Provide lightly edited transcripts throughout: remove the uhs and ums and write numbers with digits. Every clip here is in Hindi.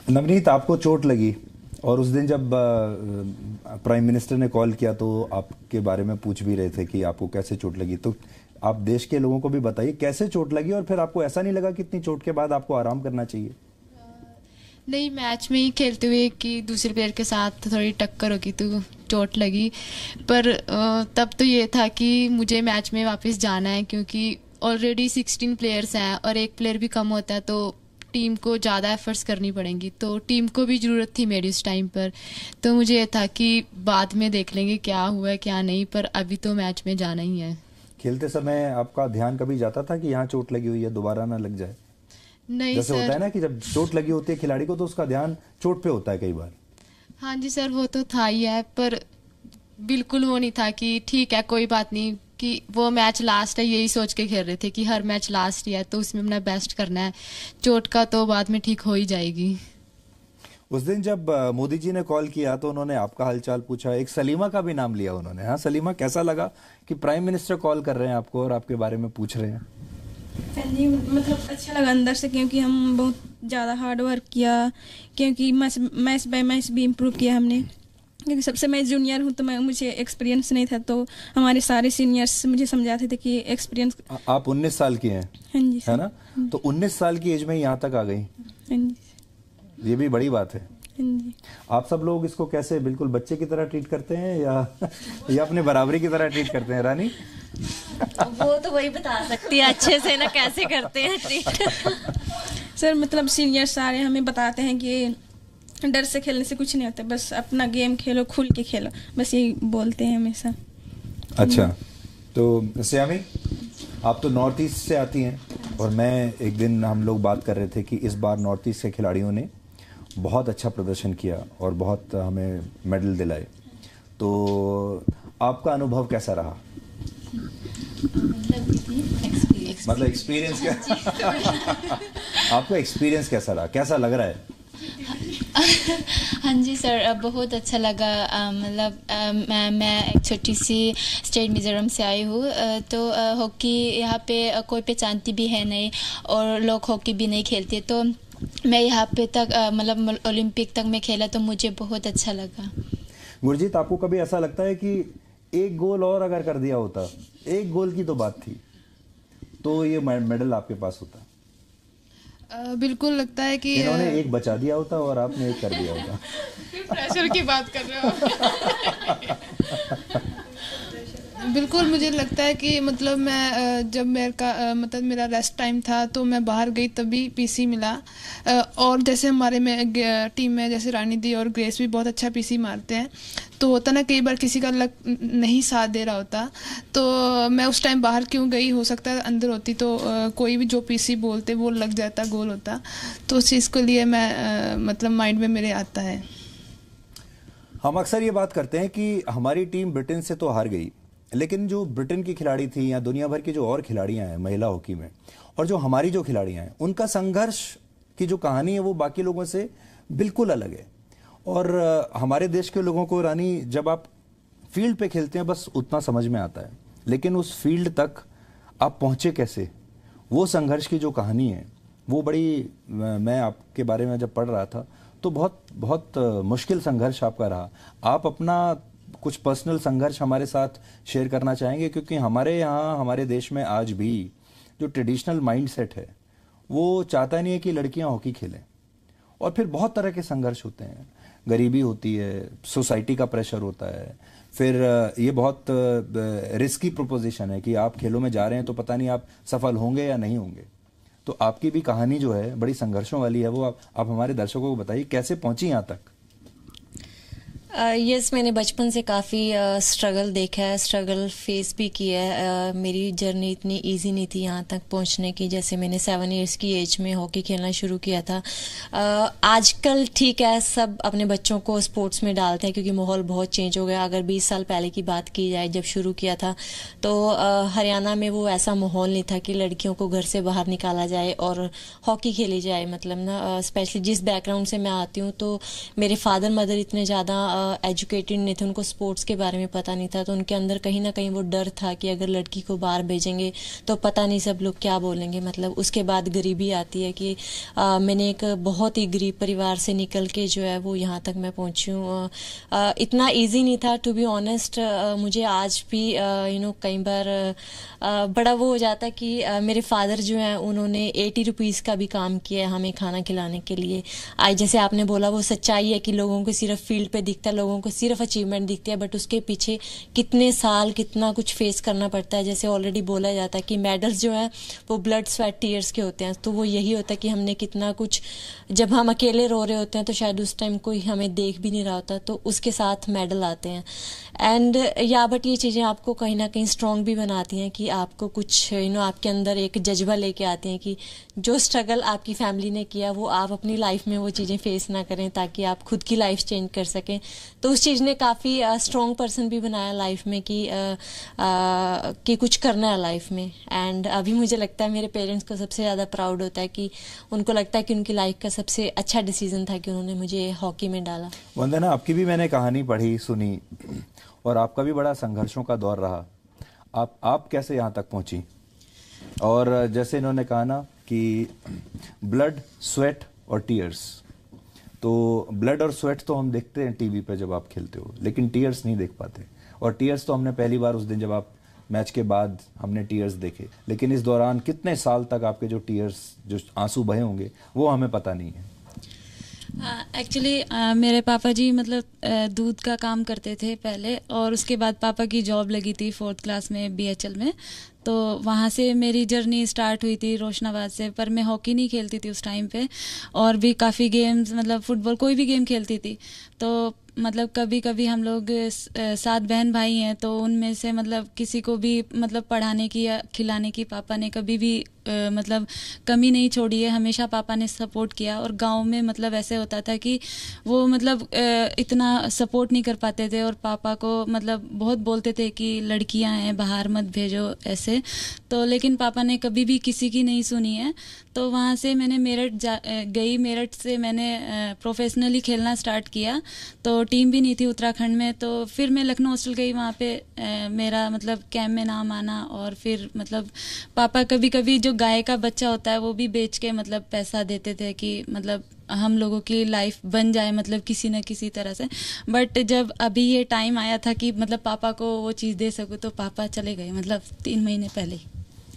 नवनीत, आपको चोट लगी और उस दिन जब प्राइम मिनिस्टर ने कॉल किया तो आपके बारे में पूछ भी रहे थे कि आपको कैसे चोट लगी, तो आप देश के लोगों को भी बताइए कैसे चोट लगी और फिर आपको ऐसा नहीं लगा कि इतनी चोट के बाद आपको आराम करना चाहिए? नहीं, मैच में ही खेलते हुए कि दूसरे प्लेयर के साथ थोड़ी टक्कर होगी तो चोट लगी, पर तब तो ये था कि मुझे मैच में वापस जाना है, क्योंकि ऑलरेडी 16 प्लेयर्स हैं और एक प्लेयर भी कम होता है तो टीम को ज़्यादा एफर्ट्स करनी पड़ेंगी, तो टीम को भी ज़रूरत थी मेरी उस टाइम पर। तो मुझे ये था कि बाद में देख लेंगे क्या हुआ है क्या नहीं, पर अभी तो मैच में जाना ही है। खेलते समय आपका ध्यान कभी जाता था कि यहाँ चोट लगी हुई है, दोबारा ना लग जाए? नहीं जैसे सर। होता है ना कि जब चोट लगी होती है खिलाड़ी को तो उसका ध्यान चोट पे होता है कई बार। हाँ जी सर, वो तो था ही है, पर बिल्कुल वो नहीं था कि ठीक है कोई बात नहीं, कि वो मैच लास्ट है यही सोच के खेल रहे थे कि हर मैच लास्ट ही है तो उसमें अपना बेस्ट करना है, चोट का तो बाद में ठीक हो ही जाएगी। उस दिन जब मोदी जी ने कॉल किया तो उन्होंने आपका हालचाल पूछा, एक सलीमा का भी नाम लिया उन्होंने। हाँ सलीमा, कैसा लगा कि प्राइम मिनिस्टर कॉल कर रहे हैं आपको और आपके बारे में पूछ रहे हैं? हाँ जी, मतलब अच्छा लगा अंदर से, क्योंकि हम बहुत ज़्यादा हार्ड वर्क किया, क्योंकि मैच बाय मैच भी इम्प्रूव किया हमने, क्योंकि सबसे मैं जूनियर हूँ तो मुझे एक्सपीरियंस नहीं था, तो हमारे सारे सीनियर्स मुझे समझाते थे कि एक्सपीरियंस। आप 19 साल की हैं? हाँ जी है ना? तो 19 साल की एज में यहाँ तक आ गई, हाँ जी, ये भी बड़ी बात है। हाँ जी। आप सब लोग इसको कैसे बिल्कुल बच्चे की तरह ट्रीट करते हैं या अपने बराबरी की तरह ट्रीट करते हैं? रानी वो तो वही बता सकती है अच्छे से ना कैसे करते हैं ट्रीट। सर मतलब सीनियर सारे हमें बताते हैं कि डर से खेलने से कुछ नहीं होता, बस अपना गेम खेलो, खुल के खेलो, बस यही बोलते हैं हमेशा। अच्छा, तो श्यामी, आप तो नॉर्थ ईस्ट से आती हैं और मैं एक दिन हम लोग बात कर रहे थे कि इस बार नॉर्थ ईस्ट के खिलाड़ियों ने बहुत अच्छा प्रदर्शन किया और बहुत हमें मेडल दिलाए, तो आपका अनुभव कैसा रहा? मतलब एक्सपीरियंस क्या? आपका एक्सपीरियंस कैसा रहा, कैसा लग रहा है? हाँ जी सर, बहुत अच्छा लगा। मतलब मैं एक छोटी सी स्टेट मिज़ोरम से आई हूँ, तो हॉकी यहाँ पे कोई पहचानती भी है नहीं और लोग हॉकी भी नहीं खेलते, तो मैं यहाँ पे तक मतलब ओलंपिक तक मैं खेला तो मुझे बहुत अच्छा लगा। गुरजीत, आपको कभी ऐसा लगता है कि एक गोल और अगर कर दिया होता, एक गोल की तो बात थी, तो ये मेडल आपके पास होता? बिल्कुल लगता है कि इन्होंने एक बचा दिया होता और आपने एक कर दिया होता। प्रेशर की बात कर रहे हो। बिल्कुल मुझे लगता है कि मतलब मैं जब मतलब मेरा रेस्ट टाइम था तो मैं बाहर गई तभी पीसी मिला, और जैसे हमारे में टीम में जैसे रानी दी और ग्रेस भी बहुत अच्छा पीसी मारते हैं, तो होता ना कई बार किसी का लक नहीं साथ दे रहा होता, तो मैं उस टाइम बाहर क्यों गई, हो सकता है अंदर होती तो कोई भी जो पीसी बोलते वो लग जाता, गोल होता, तो उस चीज़ के लिए मैं मतलब माइंड में मेरे आता है। हम अक्सर ये बात करते हैं कि हमारी टीम ब्रिटेन से तो हार गई, लेकिन जो ब्रिटेन की खिलाड़ी थी या दुनिया भर की जो और खिलाड़ियां हैं महिला हॉकी में, और जो हमारी जो खिलाड़ियां हैं, उनका संघर्ष की जो कहानी है वो बाकी लोगों से बिल्कुल अलग है। और हमारे देश के लोगों को रानी, जब आप फील्ड पे खेलते हैं बस उतना समझ में आता है, लेकिन उस फील्ड तक आप पहुंचे कैसे, वो संघर्ष की जो कहानी है वो बड़ी, मैं आपके बारे में जब पढ़ रहा था तो बहुत बहुत मुश्किल संघर्ष आपका रहा। आप अपना कुछ पर्सनल संघर्ष हमारे साथ शेयर करना चाहेंगे? क्योंकि हमारे यहाँ, हमारे देश में आज भी जो ट्रेडिशनल माइंडसेट है वो चाहता नहीं है कि लड़कियां हॉकी खेलें, और फिर बहुत तरह के संघर्ष होते हैं, गरीबी होती है, सोसाइटी का प्रेशर होता है, फिर ये बहुत रिस्की प्रोपोजिशन है कि आप खेलों में जा रहे हैं तो पता नहीं आप सफल होंगे या नहीं होंगे। तो आपकी भी कहानी जो है बड़ी संघर्षों वाली है, वो आप हमारे दर्शकों को बताइए कैसे पहुंची यहाँ तक। यस, मैंने बचपन से काफ़ी स्ट्रगल देखा है, स्ट्रगल फेस भी किया है। मेरी जर्नी इतनी इजी नहीं थी यहाँ तक पहुँचने की। जैसे मैंने 7 इयर्स की एज में हॉकी खेलना शुरू किया था। आजकल ठीक है, सब अपने बच्चों को स्पोर्ट्स में डालते हैं क्योंकि माहौल बहुत चेंज हो गया। अगर 20 साल पहले की बात की जाए, जब शुरू किया था तो हरियाणा में वो ऐसा माहौल नहीं था कि लड़कियों को घर से बाहर निकाला जाए और हॉकी खेली जाए। मतलब ना, स्पेशली जिस बैकग्राउंड से मैं आती हूँ, तो मेरे फादर मदर इतने ज़्यादा एजुकेटेड नहीं थे, उनको स्पोर्ट्स के बारे में पता नहीं था, तो उनके अंदर कहीं ना कहीं वो डर था कि अगर लड़की को बाहर भेजेंगे तो पता नहीं सब लोग क्या बोलेंगे। मतलब उसके बाद गरीबी आती है कि मैंने एक बहुत ही गरीब परिवार से निकल के जो है वो यहाँ तक मैं पहुँची हूँ। इतना ईजी नहीं था टू बी ऑनेस्ट। मुझे आज भी कई बार बड़ा वो हो जाता कि मेरे फादर जो हैं उन्होंने 80 रुपीज़ का भी काम किया है हमें खाना खिलाने के लिए। आज जैसे आपने बोला वो सच्चाई है कि लोगों को सिर्फ फील्ड पे दिखता है, लोगों को सिर्फ अचीवमेंट दिखती है, बट उसके पीछे कितने साल कितना कुछ फेस करना पड़ता है। जैसे ऑलरेडी बोला जाता है कि मेडल्स जो हैं वो ब्लड स्वेट टीयर्स के होते हैं, तो वो यही होता है कि हमने कितना कुछ, जब हम अकेले रो रहे होते हैं तो शायद उस टाइम कोई हमें देख भी नहीं रहा होता, तो उसके साथ मेडल आते हैं। एंड बट ये चीज़ें आपको कहीं ना कहीं स्ट्रॉन्ग भी बनाती हैं कि आपको कुछ आपके अंदर एक जज्बा लेके आते हैं कि जो स्ट्रगल आपकी फैमिली ने किया वो आप अपनी लाइफ में वो चीज़ें फेस ना करें, ताकि आप खुद की लाइफ चेंज कर सकें। तो उस चीज़ ने काफ़ी स्ट्रॉन्ग पर्सन भी बनाया लाइफ में कि कुछ करना है लाइफ में। एंड अभी मुझे लगता है मेरे पेरेंट्स को सबसे ज़्यादा प्राउड होता है कि उनको लगता है कि उनकी लाइफ का सबसे अच्छा डिसीजन था कि उन्होंने मुझे हॉकी में डाला। वंदना, आपकी भी मैंने कहानी पढ़ी सुनी और आपका भी बड़ा संघर्षों का दौर रहा। आप कैसे यहाँ तक पहुँची? और जैसे इन्होंने कहा ना कि ब्लड, स्वेट और टीयर्स, तो ब्लड और स्वेट तो हम देखते हैं टीवी पे जब आप खेलते हो, लेकिन टीयर्स नहीं देख पाते। और टीयर्स तो हमने पहली बार उस दिन जब आप मैच के बाद हमने टीयर्स देखे, लेकिन इस दौरान कितने साल तक आपके जो टीयर्स, जो आंसू बहे होंगे, वो हमें पता नहीं है। एक्चुअली मेरे पापा जी मतलब दूध का काम करते थे पहले, और उसके बाद पापा की जॉब लगी थी 4th क्लास में BHL में, तो वहाँ से मेरी जर्नी स्टार्ट हुई थी रोशनाबाद से। पर मैं हॉकी नहीं खेलती थी उस टाइम पे, और भी काफ़ी गेम्स मतलब फुटबॉल कोई भी गेम खेलती थी। तो मतलब कभी कभी हम लोग 7 बहन भाई हैं, तो उनमें से मतलब किसी को भी मतलब पढ़ाने की या खिलाने की पापा ने कभी भी मतलब कमी नहीं छोड़ी है, हमेशा पापा ने सपोर्ट किया। और गांव में मतलब ऐसे होता था कि वो मतलब इतना सपोर्ट नहीं कर पाते थे, और पापा को मतलब बहुत बोलते थे कि लड़कियां हैं बाहर मत भेजो ऐसे। तो लेकिन पापा ने कभी भी किसी की नहीं सुनी है। तो वहाँ से मैंने मेरठ गई, मेरठ से मैंने प्रोफेशनली खेलना स्टार्ट किया। तो टीम भी नहीं थी उत्तराखंड में, तो फिर मैं लखनऊ हॉस्टल गई, वहाँ पे मेरा मतलब कैंप में नाम आना। और फिर मतलब पापा कभी कभी जो गाय का बच्चा होता है वो भी बेच के मतलब पैसा देते थे कि मतलब हम लोगों की लाइफ बन जाए मतलब किसी न किसी तरह से। बट जब अभी ये टाइम आया था कि मतलब पापा को वो चीज़ दे सकूँ, तो पापा चले गए मतलब 3 महीने पहले ही।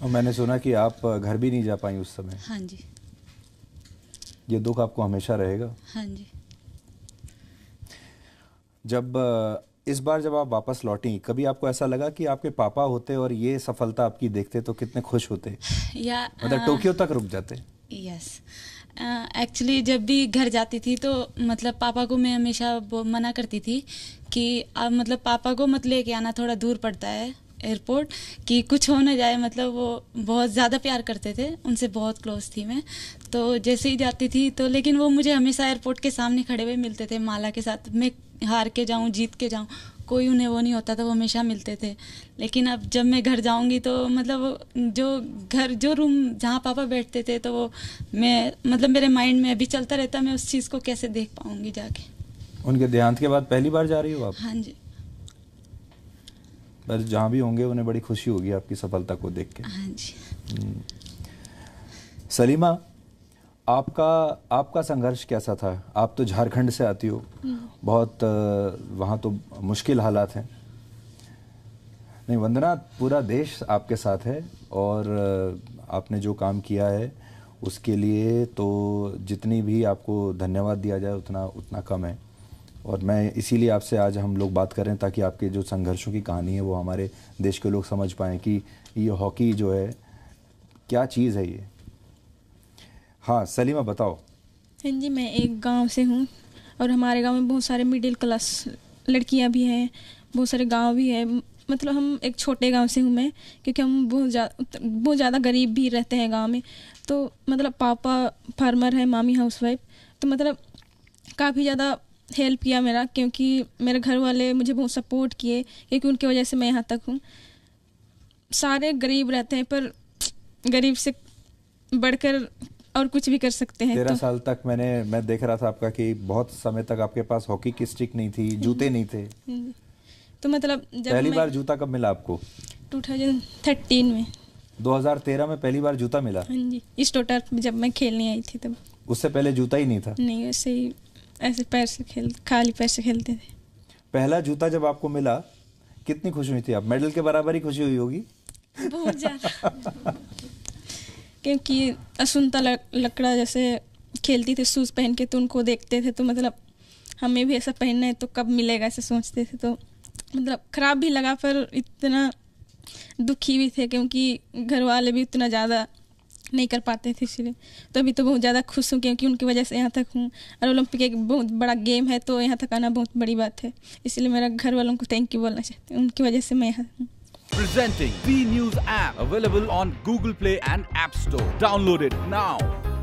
और मैंने सुना कि आप घर भी नहीं जा पाई उस समय। हाँ जी। ये दुख आपको हमेशा रहेगा? हाँ जी। जब इस बार जब आप वापस लौटी, कभी आपको ऐसा लगा कि आपके पापा होते और ये सफलता आपकी देखते तो कितने खुश होते, या मतलब टोक्यो तक रुक जाते? यस, एक्चुअली जब भी घर जाती थी तो मतलब पापा को मैं हमेशा मना करती थी कि आप मतलब पापा को मत लेके आना, थोड़ा दूर पड़ता है एयरपोर्ट, कि कुछ हो ना जाए। मतलब वो बहुत ज़्यादा प्यार करते थे, उनसे बहुत क्लोज थी मैं। तो जैसे ही जाती थी तो, लेकिन वो मुझे हमेशा एयरपोर्ट के सामने खड़े हुए मिलते थे माला के साथ। मैं हार के जाऊं जीत के जाऊं, कोई उन्हें वो नहीं होता था, वो हमेशा मिलते थे। लेकिन अब जब मैं घर जाऊंगी तो मतलब जो रूम जहाँ पापा बैठते थे, तो वो मैं मतलब मेरे माइंड में अभी चलता रहता, मैं उस चीज़ को कैसे देख पाऊंगी जाके। उनके देहांत के बाद पहली बार जा रही हो आप? हाँ जी। बस जहाँ भी होंगे उन्हें बड़ी खुशी होगी आपकी सफलता को देख के। हाँ जी। सलीमा, आपका संघर्ष कैसा था? आप तो झारखंड से आती हो, बहुत वहाँ तो मुश्किल हालात हैं। नहीं वंदना, पूरा देश आपके साथ है, और आपने जो काम किया है उसके लिए तो जितनी भी आपको धन्यवाद दिया जाए उतना कम है। और मैं इसीलिए आपसे आज हम लोग बात कर रहे हैं, ताकि आपके जो संघर्षों की कहानी है वो हमारे देश के लोग समझ पाएँ कि ये हॉकी जो है क्या चीज़ है ये। हाँ सलीमा, बताओ। हाँ जी, मैं एक गांव से हूँ, और हमारे गांव में बहुत सारे मिडिल क्लास लड़कियां भी हैं, बहुत सारे गांव भी है। मतलब हम एक छोटे गांव से हूँ मैं, क्योंकि हम बहुत ज़्यादा गरीब भी रहते हैं गांव में। तो मतलब पापा फार्मर है, मामी हाउसवाइफ। तो मतलब काफ़ी ज़्यादा हेल्प किया मेरा, क्योंकि मेरे घर वाले मुझे बहुत सपोर्ट किए, क्योंकि उनकी वजह से मैं यहाँ तक हूँ। सारे गरीब रहते हैं, पर गरीब से बढ़कर और कुछ भी कर सकते हैं। 13 साल तक मैं देख रहा था आपका कि बहुत समय तक आपके पास हॉकी की स्टिक नहीं थी, जूते नहीं थे। तो मतलब जब पहली बार जूता कब मिला आपको? 2013 में। 2013 में पहली बार जूता मिला? हाँ जी, इस टोटर जब मैं खेलने आई थी तब। उससे पहले जूता ही नहीं था? नहीं, ऐसे ही ऐसे पैर से खाली पैर से खेलते थे। पहला जूता जब आपको मिला कितनी खुशी हुई थी आप? मेडल के बराबर ही खुशी हुई होगी? बहुत ज्यादा। क्योंकि असुनता लकड़ा जैसे खेलती थी शूज़ पहन के, तो उनको देखते थे तो मतलब हमें भी ऐसा पहनना है तो कब मिलेगा ऐसे सोचते थे। तो मतलब खराब भी लगा पर इतना दुखी भी थे क्योंकि घर वाले भी उतना ज़्यादा नहीं कर पाते थे, इसलिए तो अभी तो बहुत ज़्यादा खुश हूँ क्योंकि उनकी वजह से यहाँ तक हूँ। और ओलंपिक एक बहुत बड़ा गेम है तो यहाँ तक आना बहुत बड़ी बात है, इसलिए मेरा घर वालों को थैंक यू बोलना चाहती हूँ, उनकी वजह से मैं यहाँ हूँ। Presenting B News app, available on Google Play and App Store. Download it now.